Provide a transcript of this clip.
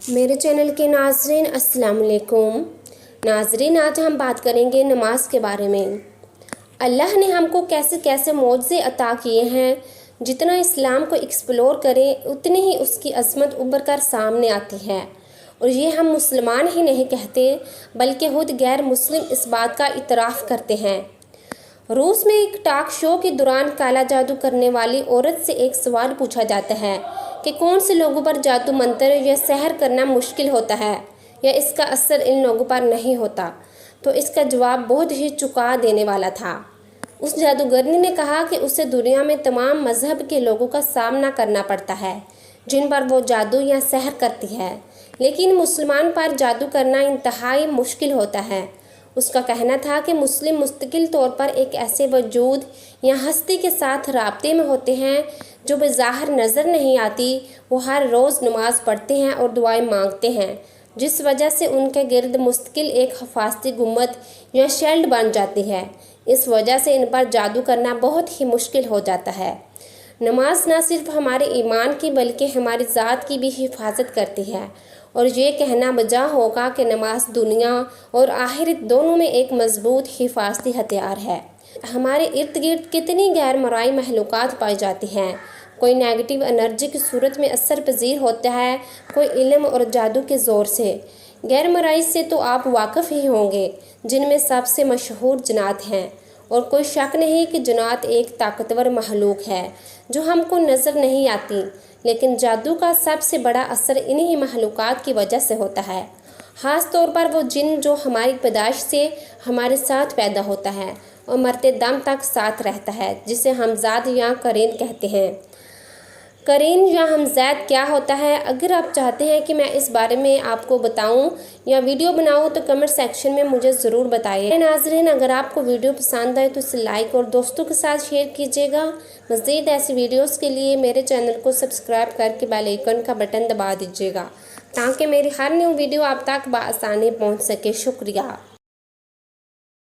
میرے چینل کے ناظرین السلام علیکم۔ ناظرین، آج ہم بات کریں گے نماز کے بارے میں۔ اللہ نے ہم کو کیسے کیسے معجزے عطا کیے ہیں، جتنا اسلام کو ایکسپلور کریں اتنی ہی اس کی عظمت ابھر کر سامنے آتی ہے، اور یہ ہم مسلمان ہی نہیں کہتے بلکہ خود غیر مسلم اس بات کا اعتراف کرتے ہیں۔ روس میں ایک ٹاک شو کے دوران کالا جادو کرنے والی عورت سے ایک سوال پوچھا جاتا ہے کہ کون سے لوگوں پر جادو منتر یا سحر کرنا مشکل ہوتا ہے یا اس کا اثر ان لوگوں پر نہیں ہوتا، تو اس کا جواب بہت ہی چونکا دینے والا تھا۔ اس جادوگرنی نے کہا کہ اسے دنیا میں تمام مذہب کے لوگوں کا سامنا کرنا پڑتا ہے جن پر وہ جادو یا سحر کرتی ہے، لیکن مسلمان پر جادو کرنا انتہائی مشکل ہوتا ہے۔ اس کا کہنا تھا کہ مسلم مستقل طور پر ایک ایسے وجود یا ہستی کے ساتھ رابطے میں ہوتے ہیں جو بظاہر نظر نہیں آتی۔ وہ ہر روز نماز پڑھتے ہیں اور دعائیں مانگتے ہیں، جس وجہ سے ان کے گرد مستقل ایک حفاظتی گنبد یا شیلڈ بن جاتی ہے۔ اس وجہ سے ان پر جادو کرنا بہت ہی مشکل ہو جاتا ہے۔ نماز نہ صرف ہمارے ایمان کی بلکہ ہماری ذات کی بھی حفاظت کرتی ہے، اور یہ کہنا بجا ہوگا کہ نماز دنیا اور آخرت دونوں میں ایک مضبوط حفاظتی ہتھیار ہے۔ ہمارے ارد گرد کتنی غیر مرئی مخلوقات پائی جاتی ہیں، کوئی نیگیٹو انرجی کی صورت میں اثر پذیر ہوتا ہے، کوئی علم اور جادو کے زور سے۔ غیر مرئی سے تو آپ واقف ہی ہوں گے، جن میں سب سے مشہور جنات ہیں، اور کوئی شک نہیں کہ جنات ایک طاقتور مخلوق ہے جو ہم کو نظر نہیں آتی، لیکن جادو کا سب سے بڑا اثر انہی مخلوقات کی وجہ سے ہوتا ہے، خاص طور پر وہ جن جو ہماری پیدائش سے ہمارے ساتھ پیدا ہوتا ہے اور مرتے دم تک ساتھ رہتا ہے، جسے ہمزاد یا قرین کہتے ہیں۔ قرین یا ہمزاد کیا ہوتا ہے؟ اگر آپ چاہتے ہیں کہ میں اس بارے میں آپ کو بتاؤں یا ویڈیو بناؤں تو کمنٹ سیکشن میں مجھے ضرور بتائیے۔ ناظرین، اگر آپ کو ویڈیو پسند آئے تو اسے لائک اور دوستوں کے ساتھ شیئر کیجیے گا۔ مزید ایسی ویڈیوز کے لیے میرے چینل کو سبسکرائب کر کے بیل آئیکن کا بٹن دبا دیجیے گا تاکہ میری ہر نیو ویڈیو آپ تک بآسانی پہنچ سکے۔ شکریہ۔